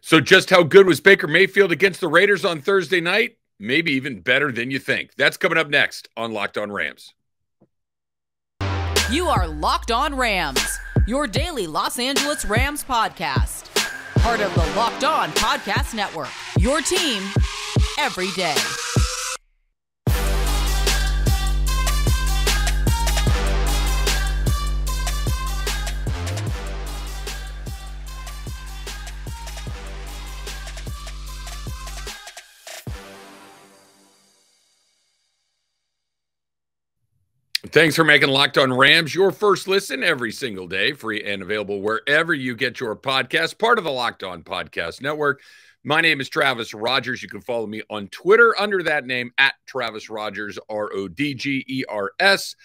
So just how good was Baker Mayfield against the Raiders on Thursday night? Maybe even better than you think. That's coming up next on Locked On Rams. You are Locked On Rams, your daily Los Angeles Rams podcast. Part of the Locked On Podcast Network, your team every day. Thanks for making Locked On Rams your first listen every single day, free and available wherever you get your podcast, part of the Locked On Podcast Network. My name is Travis Rogers. You can follow me on Twitter under that name, at Travis Rogers, Rodgers.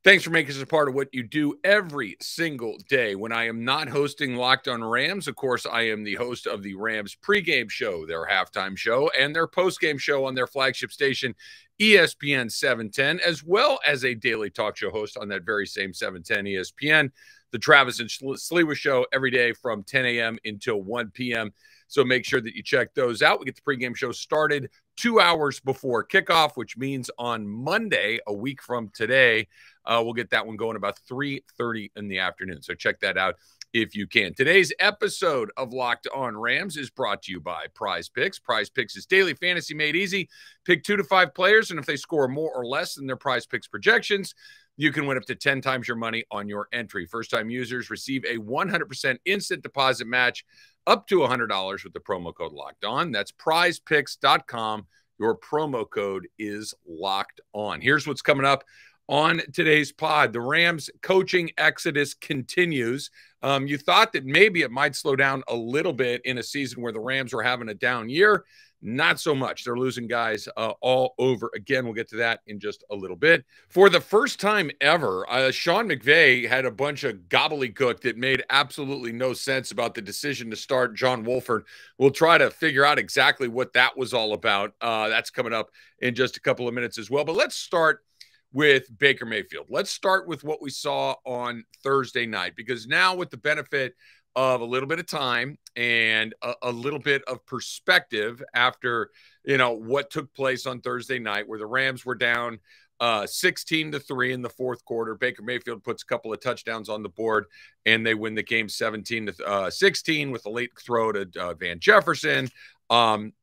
Thanks for making us a part of what you do every single day. When I am not hosting Locked On Rams, of course, I am the host of the Rams pregame show, their halftime show, and their postgame show on their flagship station, ESPN 710, as well as a daily talk show host on that very same 710 ESPN, the Travis and Sliwa show every day from 10 a.m. until 1 p.m. So make sure that you check those out. We get the pregame show started 2 hours before kickoff, which means on Monday, a week from today, we'll get that one going about 3:30 in the afternoon. So check that out if you can. Today's episode of Locked On Rams is brought to you by PrizePicks. PrizePicks is daily fantasy made easy. Pick 2 to 5 players, and if they score more or less than their PrizePicks projections, you can win up to 10 times your money on your entry. First-time users receive a 100% instant deposit match up to $100 with the promo code Locked On. That's PrizePicks.com. Your promo code is Locked On. Here's what's coming up on today's pod. The Rams coaching exodus continues. You thought that maybe it might slow down a little bit in a season where the Rams were having a down year. Not so much. They're losing guys all over again. We'll get to that in just a little bit. For the first time ever, Sean McVay had a bunch of gobbledygook that made absolutely no sense about the decision to start John Wolford. We'll try to figure out exactly what that was all about. That's coming up in just a couple of minutes as well. But let's start with Baker Mayfield. Let's start with what we saw on Thursday night, because now with the benefit of a little bit of time and a little bit of perspective after, what took place on Thursday night where the Rams were down 16-3 in the fourth quarter. Baker Mayfield puts a couple of touchdowns on the board and they win the game 17-16 with a late throw to Van Jefferson.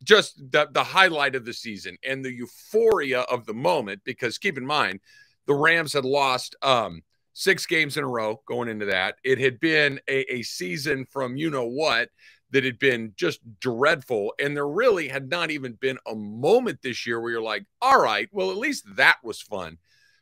Just the highlight of the season and the euphoria of the moment, because keep in mind, the Rams had lost 6 games in a row going into that. It had been a season from what that had been just dreadful. And there really had not even been a moment this year where you're like, all right, well, at least that was fun.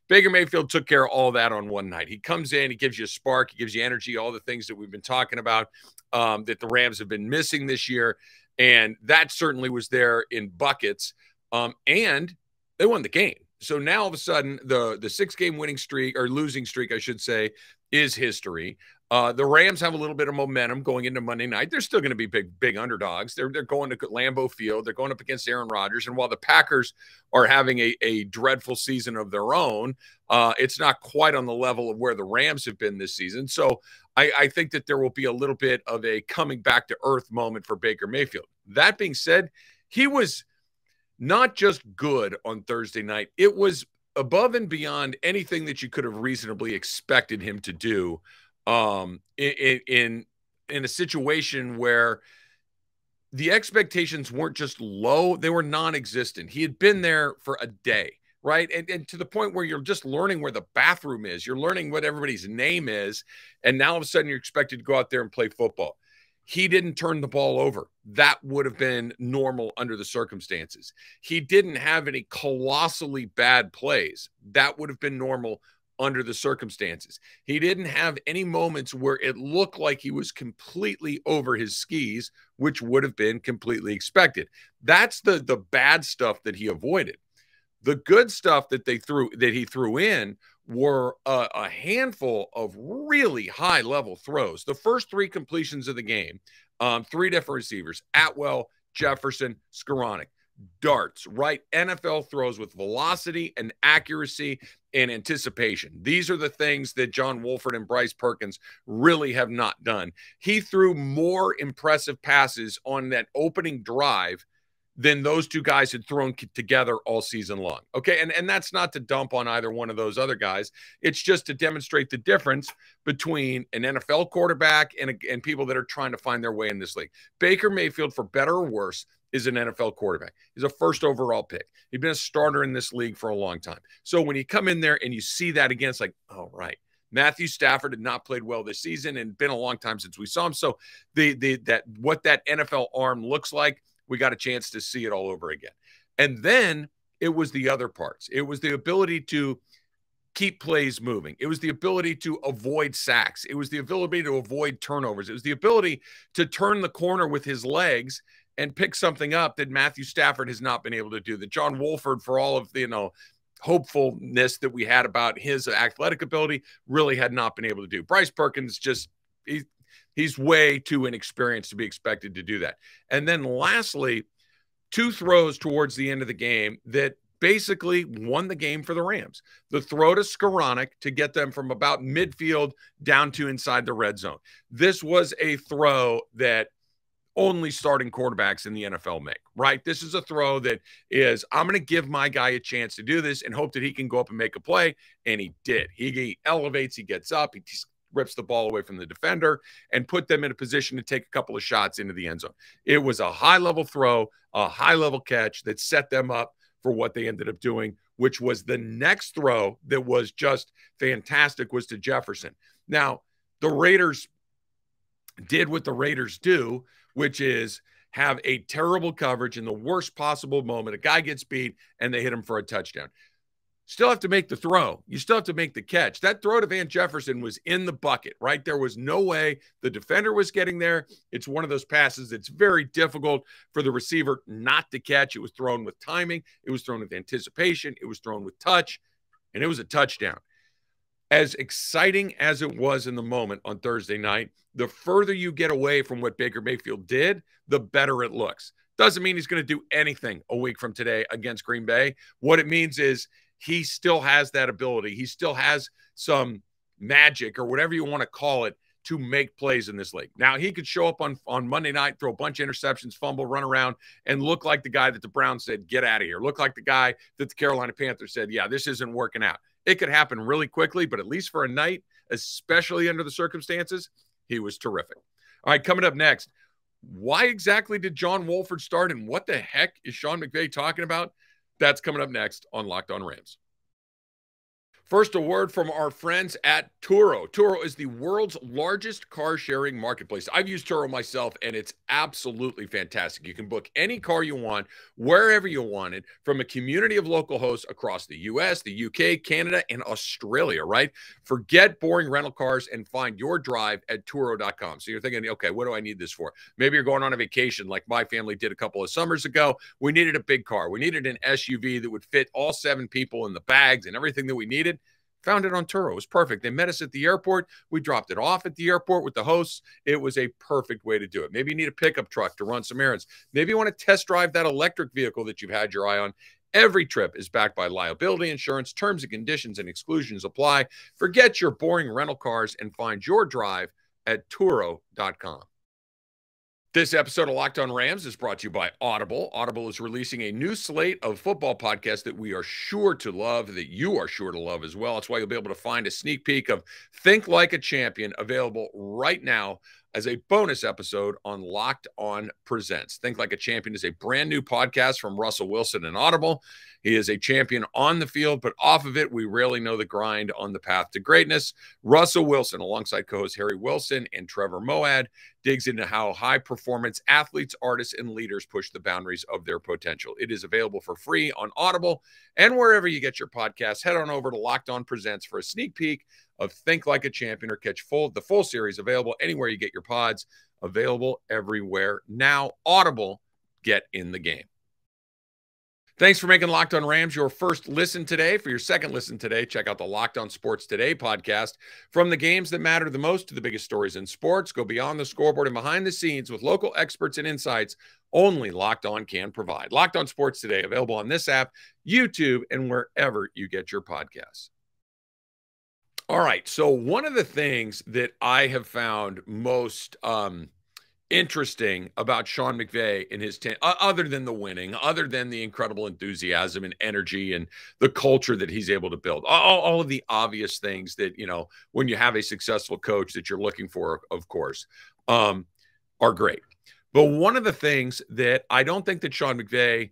Baker Mayfield took care of all that on one night. He comes in, he gives you a spark, he gives you energy, all the things that we've been talking about that the Rams have been missing this year. And that certainly was there in buckets. And they won the game. So now all of a sudden, the 6-game winning streak, or losing streak, I should say, is history. The Rams have a little bit of momentum going into Monday night. They're still going to be big underdogs. They're going to Lambeau Field. They're going up against Aaron Rodgers. And while the Packers are having a dreadful season of their own, it's not quite on the level of where the Rams have been this season. So I think that there will be a little bit of a coming back to earth moment for Baker Mayfield. That being said, he was not just good on Thursday night. It was above and beyond anything that you could have reasonably expected him to do in a situation where the expectations weren't just low, they were non-existent. He had been there for a day, right? And to the point where you're just learning where the bathroom is. You're learning what everybody's name is. And now all of a sudden you're expected to go out there and play football. He didn't turn the ball over. That would have been normal under the circumstances. He didn't have any colossally bad plays. That would have been normal under the circumstances. He didn't have any moments where it looked like he was completely over his skis, which would have been completely expected. That's the bad stuff that he avoided. The good stuff that he threw in were a handful of really high-level throws. The first 3 completions of the game, 3 different receivers, Atwell, Jefferson, Skoranek. darts, right? NFL throws with velocity and accuracy and anticipation. These are the things that John Wolford and Bryce Perkins really have not done. He threw more impressive passes on that opening drive than those two guys had thrown together all season long. Okay, and that's not to dump on either one of those other guys. It's just to demonstrate the difference between an NFL quarterback and people that are trying to find their way in this league. Baker Mayfield, for better or worse, is an NFL quarterback. He's a first overall pick. He's been a starter in this league for a long time. So when you come in there and you see that again, it's like, oh, right. Matthew Stafford had not played well this season and been a long time since we saw him. So what that NFL arm looks like, we got a chance to see it all over again. And then it was the other parts. It was the ability to keep plays moving. It was the ability to avoid sacks. It was the ability to avoid turnovers. It was the ability to turn the corner with his legs and pick something up that Matthew Stafford has not been able to do. That John Wolford, for all of the, hopefulness that we had about his athletic ability, really had not been able to do. Bryce Perkins he's way too inexperienced to be expected to do that. And then lastly, two throws towards the end of the game that basically won the game for the Rams. The throw to Skoranek to get them from about midfield down to inside the red zone. This was a throw that only starting quarterbacks in the NFL make, right? This is a throw that is, I'm going to give my guy a chance to do this and hope that he can go up and make a play. And he did. He elevates, he gets up, he rips the ball away from the defender and put them in a position to take a couple of shots into the end zone. It was a high-level throw, a high-level catch that set them up for what they ended up doing, which was the next throw that was just fantastic, was to Jefferson. Now, the Raiders did what the Raiders do, which is have a terrible coverage in the worst possible moment. A guy gets beat, and they hit him for a touchdown. Still have to make the throw. You still have to make the catch. That throw to Van Jefferson was in the bucket, right? There was no way the defender was getting there. It's one of those passes that's very difficult for the receiver not to catch. It was thrown with timing. It was thrown with anticipation. It was thrown with touch, and it was a touchdown. As exciting as it was in the moment on Thursday night, the further you get away from what Baker Mayfield did, the better it looks. Doesn't mean he's going to do anything a week from today against Green Bay. What it means is he still has that ability. He still has some magic or whatever you want to call it to make plays in this league. Now, he could show up on Monday night, throw a bunch of interceptions, fumble, run around, and look like the guy that the Browns said, get out of here. Look like the guy that the Carolina Panthers said, yeah, this isn't working out. It could happen really quickly, but at least for a night, especially under the circumstances, he was terrific. All right, coming up next, why exactly did John Wolford start, and what the heck is Sean McVay talking about? That's coming up next on Locked On Rams. First, a word from our friends at Turo. Turo is the world's largest car-sharing marketplace. I've used Turo myself, and it's absolutely fantastic. You can book any car you want, wherever you want it, from a community of local hosts across the U.S., the U.K., Canada, and Australia, right? Forget boring rental cars and find your drive at Turo.com. So you're thinking, okay, what do I need this for? Maybe you're going on a vacation like my family did a couple of summers ago. We needed a big car. We needed an SUV that would fit all 7 people in the bags and everything that we needed. Found it on Turo. It was perfect. They met us at the airport. We dropped it off at the airport with the hosts. It was a perfect way to do it. Maybe you need a pickup truck to run some errands. Maybe you want to test drive that electric vehicle that you've had your eye on. Every trip is backed by liability insurance. Terms and conditions and exclusions apply. Forget your boring rental cars and find your drive at Turo.com. This episode of Locked On Rams is brought to you by Audible. Audible is releasing a new slate of football podcasts that we are sure to love, that you are sure to love as well. That's why you'll be able to find a sneak peek of Think Like a Champion available right now as a bonus episode on Locked On Presents. Think Like a Champion is a brand new podcast from Russell Wilson and Audible. He is a champion on the field, but off of it, we rarely know the grind on the path to greatness. Russell Wilson, alongside co-host Harry Wilson and Trevor Moawad, digs into how high-performance athletes, artists, and leaders push the boundaries of their potential. It is available for free on Audible and wherever you get your podcasts. Head on over to Locked On Presents for a sneak peek of Think Like a Champion, or catch the full series available anywhere you get your pods, available everywhere. Now, Audible, get in the game. Thanks for making Locked On Rams your first listen today. For your second listen today, check out the Locked On Sports Today podcast. From the games that matter the most to the biggest stories in sports, go beyond the scoreboard and behind the scenes with local experts and insights only Locked On can provide. Locked On Sports Today, available on this app, YouTube, and wherever you get your podcasts. All right, so one of the things that I have found most interesting about Sean McVay and his team, other than the winning, other than the incredible enthusiasm and energy and the culture that he's able to build, all of the obvious things that, you know, when you have a successful coach that you're looking for, of course, are great. But one of the things that I don't think that Sean McVay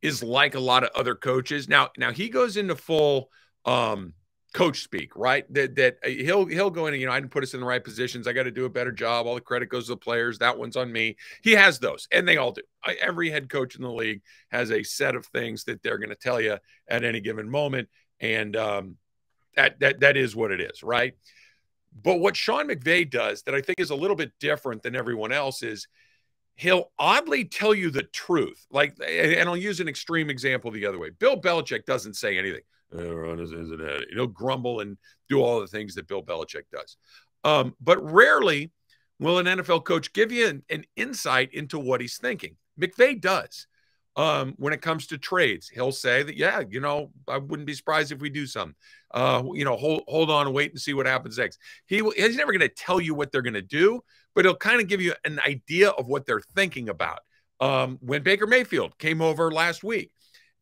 is like a lot of other coaches. Now he goes into full coach speak, right? That he'll go in and, you know, I didn't put us in the right positions. I got to do a better job. All the credit goes to the players. That one's on me. He has those, and they all do. Every head coach in the league has a set of things that they're going to tell you at any given moment, and that is what it is, right? But what Sean McVay does that I think is a little bit different than everyone else is he'll oddly tell you the truth. Like, and I'll use an extreme example the other way. Bill Belichick doesn't say anything. He'll grumble and do all the things that Bill Belichick does. But rarely will an NFL coach give you an insight into what he's thinking. McVay does. When it comes to trades, he'll say that, yeah, you know, I wouldn't be surprised if we do something. You know, hold on and wait and see what happens next. He's never going to tell you what they're going to do, but he'll kind of give you an idea of what they're thinking about. When Baker Mayfield came over last week,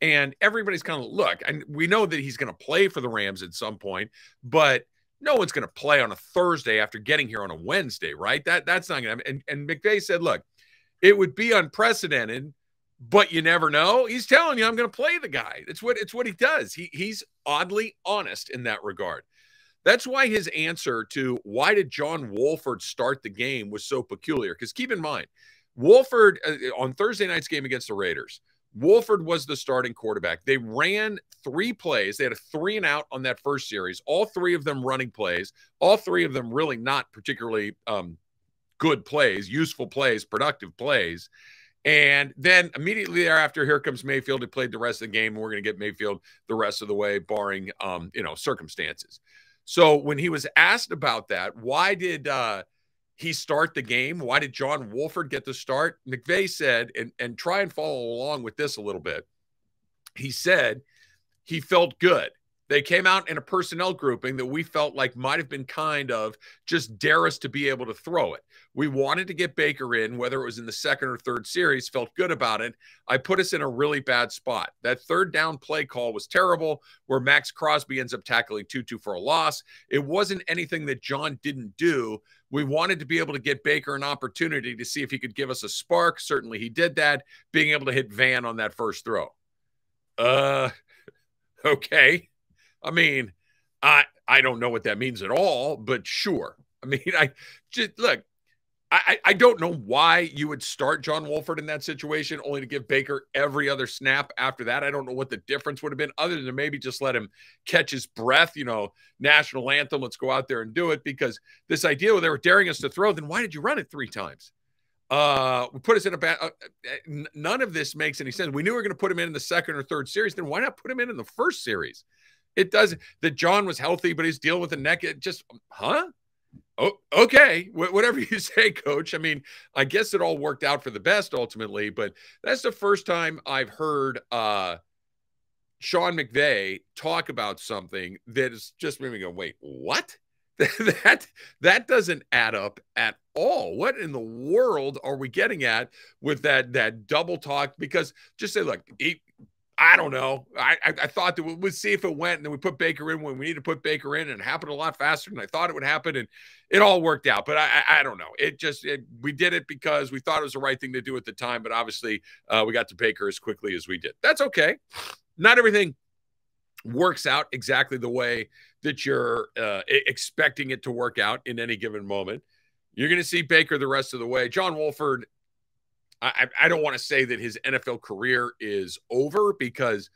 and everybody's kind of, look, and we know that he's going to play for the Rams at some point, but no one's going to play on a Thursday after getting here on a Wednesday, right? That's not going to. And McVay said, look, it would be unprecedented, but you never know. He's telling you, I'm going to play the guy. It's what he does. He's oddly honest in that regard. That's why his answer to why did John Wolford start the game was so peculiar. Because keep in mind, Wolford on Thursday night's game against the Raiders, Wolford was the starting quarterback. They ran 3 plays. They had a 3-and-out on that first series, all 3 of them running plays, all 3 of them really not particularly good plays, useful plays, productive plays. And then immediately thereafter, here comes Mayfield. He played the rest of the game, and we're going to get Mayfield the rest of the way, barring, you know, circumstances. So when he was asked about that, why did he start the game? Why did John Wolford get the start? McVay said, and try and follow along with this a little bit. He said he felt good. They came out in a personnel grouping that we felt like might have been kind of just dare us to be able to throw it. We wanted to get Baker in, whether it was in the second or third series, felt good about it. I put us in a really bad spot. That third down play call was terrible, where Max Crosby ends up tackling Tutu for a loss. It wasn't anything that John didn't do. We wanted to be able to get Baker an opportunity to see if he could give us a spark. Certainly he did that, being able to hit Van on that first throw. Okay. I mean, I don't know what that means at all, but sure. I mean, I don't know why you would start John Wolford in that situation only to give Baker every other snap after that. I don't know what the difference would have been other than to maybe just let him catch his breath, you know, national anthem, let's go out there and do it, because this idea where they were daring us to throw, then why did you run it 3 times? We put us in a bad none of this makes any sense. We knew we were going to put him in the second or third series. Then why not put him in the first series? It doesn't. That John was healthy, but he's dealing with a neck. It just, huh? Oh, okay. Whatever you say, Coach. I mean, I guess it all worked out for the best ultimately, but that's the first time I've heard Sean McVay talk about something that is just made me go, wait, what? that doesn't add up at all. What in the world are we getting at with that double talk? Because just say, look, I don't know. I thought that we'd see if it went, and then we put Baker in when we need to put Baker in, and it happened a lot faster than I thought it would happen, and it all worked out. But I don't know. We did it because we thought it was the right thing to do at the time, but obviously we got to Baker as quickly as we did. That's okay. Not everything works out exactly the way that you're expecting it to work out in any given moment. You're going to see Baker the rest of the way. John Wolford, I don't want to say that his NFL career is over, because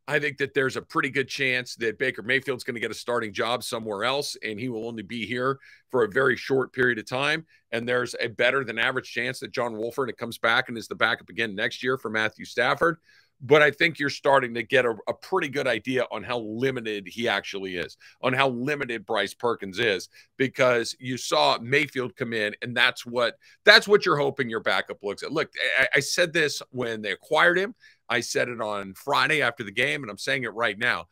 I think that there's a pretty good chance that Baker Mayfield's going to get a starting job somewhere else, and he will only be here for a very short period of time. And there's a better than average chance that John Wolford comes back and is the backup again next year for Matthew Stafford. but I think you're starting to get a pretty good idea on how limited he actually is, on how limited Bryce Perkins is, because you saw Mayfield come in, and that's what you're hoping your backup looks at. Look, I said this when they acquired him. I said it on Friday after the game, and I'm saying it right now.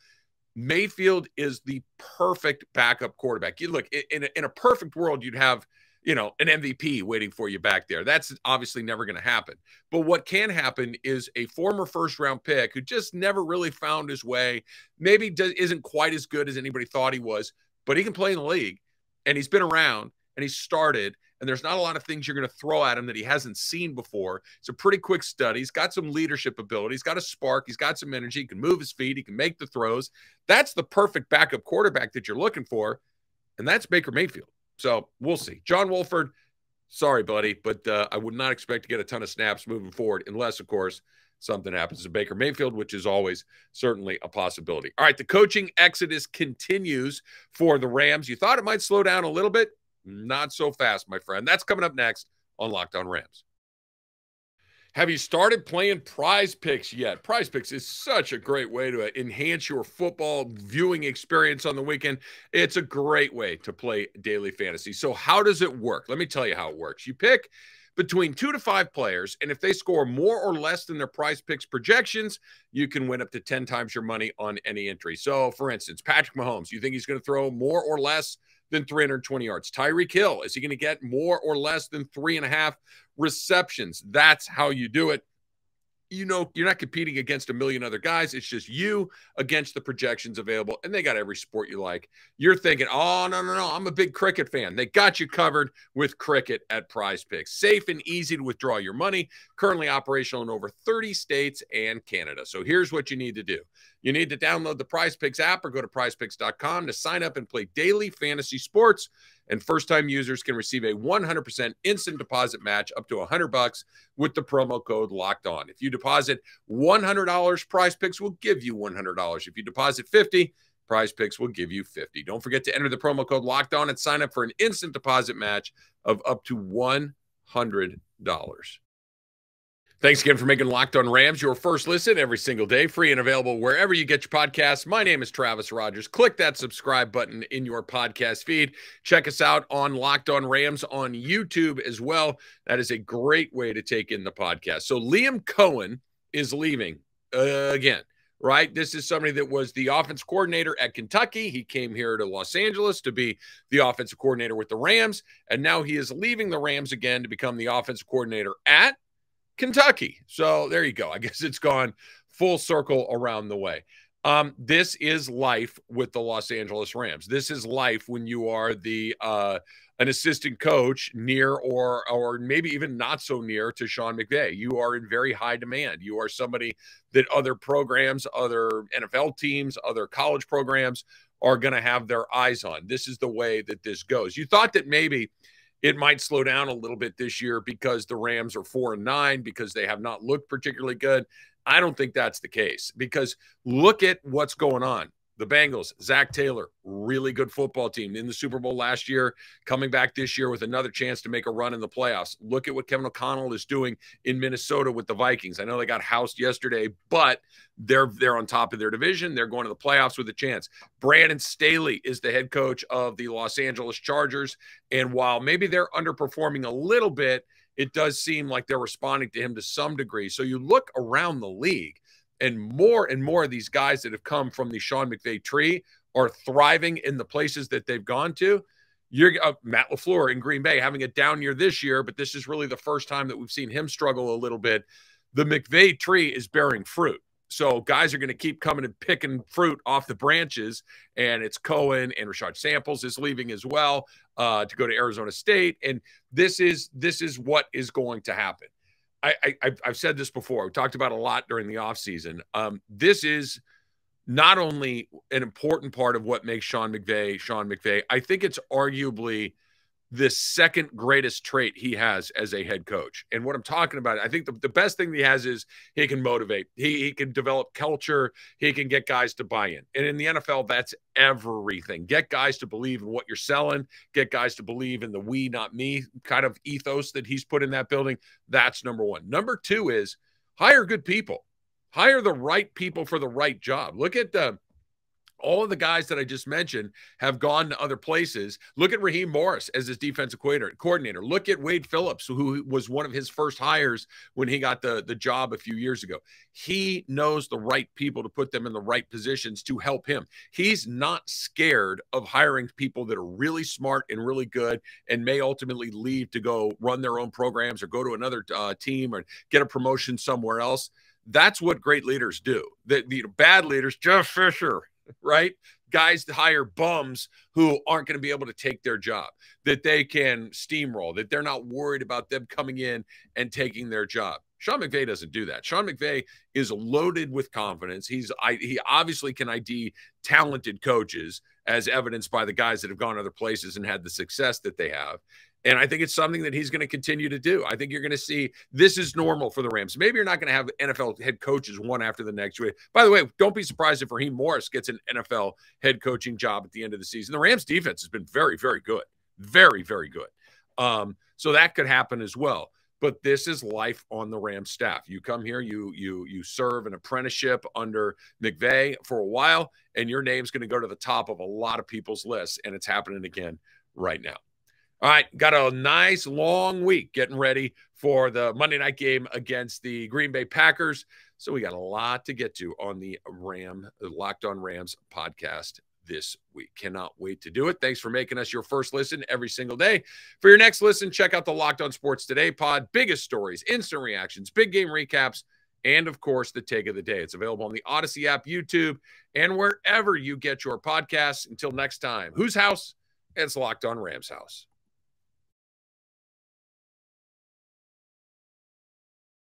Mayfield is the perfect backup quarterback. You look, in a perfect world, you'd have, you know, an MVP waiting for you back there. That's obviously never going to happen. But what can happen is a former first-round pick who just never really found his way, maybe isn't quite as good as anybody thought he was, but he can play in the league, and he's been around, and he's started, and there's not a lot of things you're going to throw at him that he hasn't seen before. It's a pretty quick study. He's got some leadership ability. He's got a spark. He's got some energy. He can move his feet. He can make the throws. That's the perfect backup quarterback that you're looking for, and that's Baker Mayfield. So we'll see. John Wolford, sorry, buddy, but I would not expect to get a ton of snaps moving forward unless, of course, something happens to Baker Mayfield, which is always certainly a possibility. All right, the coaching exodus continues for the Rams. You thought it might slow down a little bit. Not so fast, my friend. That's coming up next on Locked On Rams. Have you started playing PrizePicks yet? PrizePicks is such a great way to enhance your football viewing experience on the weekend. It's a great way to play daily fantasy. So how does it work? Let me tell you how it works. You pick between 2 to 5 players, and if they score more or less than their PrizePicks projections, you can win up to 10 times your money on any entry. So, for instance, Patrick Mahomes, you think he's going to throw more or less than 320 yards? Tyreek Hill, is he going to get more or less than 3.5 receptions? That's how you do it. You know, you're not competing against a million other guys. It's just you against the projections available, and they got every sport you like. You're thinking, oh, no, I'm a big cricket fan. They got you covered with cricket at PrizePicks. Safe and easy to withdraw your money. Currently operational in over 30 states and Canada. So here's what you need to do. You need to download the PrizePicks app or go to prizepicks.com to sign up and play daily fantasy sports. And first-time users can receive a 100% instant deposit match up to $100 with the promo code Locked On. If you deposit $100, PrizePicks will give you $100. If you deposit $50, PrizePicks will give you $50. Don't forget to enter the promo code Locked On and sign up for an instant deposit match of up to $100. Thanks again for making Locked On Rams your first listen every single day, free and available wherever you get your podcasts. My name is Travis Rogers. Click that subscribe button in your podcast feed. Check us out on Locked On Rams on YouTube as well. That is a great way to take in the podcast. So Liam Cohen is leaving again, right? This is somebody that was the offense coordinator at Kentucky. He came here to Los Angeles to be the offensive coordinator with the Rams, and now he is leaving the Rams again to become the offensive coordinator at Kentucky. So there you go. I guess it's gone full circle around the way. This is life with the Los Angeles Rams. This is life when you are the an assistant coach near or maybe even not so near to Sean McVay. You are in very high demand. You are somebody that other programs, other NFL teams, other college programs are going to have their eyes on. This is the way that this goes. You thought that maybe it might slow down a little bit this year because the Rams are 4-9, because they have not looked particularly good. I don't think that's the case, because look at what's going on. The Bengals, Zach Taylor, really good football team in the Super Bowl last year, coming back this year with another chance to make a run in the playoffs. Look at what Kevin O'Connell is doing in Minnesota with the Vikings. I know they got housed yesterday, but they're on top of their division. They're going to the playoffs with a chance. Brandon Staley is the head coach of the Los Angeles Chargers, and while maybe they're underperforming a little bit, it does seem like they're responding to him to some degree. So you look around the league, and more of these guys that have come from the Sean McVay tree are thriving in the places that they've gone to. You're Matt LaFleur in Green Bay having a down year this year, but this is really the first time that we've seen him struggle a little bit. The McVay tree is bearing fruit. So guys are going to keep coming and picking fruit off the branches, and it's Cohen, and Rashad Samples is leaving as well to go to Arizona State. And this is what is going to happen. I've said this before. We talked about a lot during the offseason. This is not only an important part of what makes Sean McVay. I think it's arguably the second greatest trait he has as a head coach. And what I'm talking about, I think the best thing he has is he can motivate. He can develop culture. He can get guys to buy in. And in the NFL, that's everything. Get guys to believe in what you're selling. Get guys to believe in the we, not me kind of ethos that he's put in that building. That's number one. Number two is hire good people. Hire the right people for the right job. Look at all of the guys that I just mentioned have gone to other places. Look at Raheem Morris as his defensive coordinator. Look at Wade Phillips, who was one of his first hires when he got the job a few years ago. He knows the right people to put them in the right positions to help him. He's not scared of hiring people that are really smart and really good and may ultimately leave to go run their own programs or go to another team or get a promotion somewhere else. That's what great leaders do. The bad leaders, Jeff Fisher, right? Guys that hire bums who aren't going to be able to take their job, that they can steamroll, that they're not worried about them coming in and taking their job. Sean McVay doesn't do that. Sean McVay is loaded with confidence. He obviously can ID talented coaches, as evidenced by the guys that have gone other places and had the success that they have. And I think it's something that he's going to continue to do. I think you're going to see this is normal for the Rams. Maybe you're not going to have NFL head coaches one after the next. By the way, don't be surprised if Raheem Morris gets an NFL head coaching job at the end of the season. The Rams defense has been very, very good. Very, very good. So that could happen as well. But this is life on the Rams staff. You come here, you serve an apprenticeship under McVay for a while, and your name's going to go to the top of a lot of people's lists, and it's happening again right now. All right, got a nice long week getting ready for the Monday night game against the Green Bay Packers. So we got a lot to get to on the Locked On Rams podcast this week. Cannot wait to do it. Thanks for making us your first listen every single day. For your next listen, check out the Locked On Sports Today pod. Biggest stories, instant reactions, big game recaps, and, of course, the take of the day. It's available on the Odyssey app, YouTube, and wherever you get your podcasts. Until next time, whose house? It's Locked On Rams house.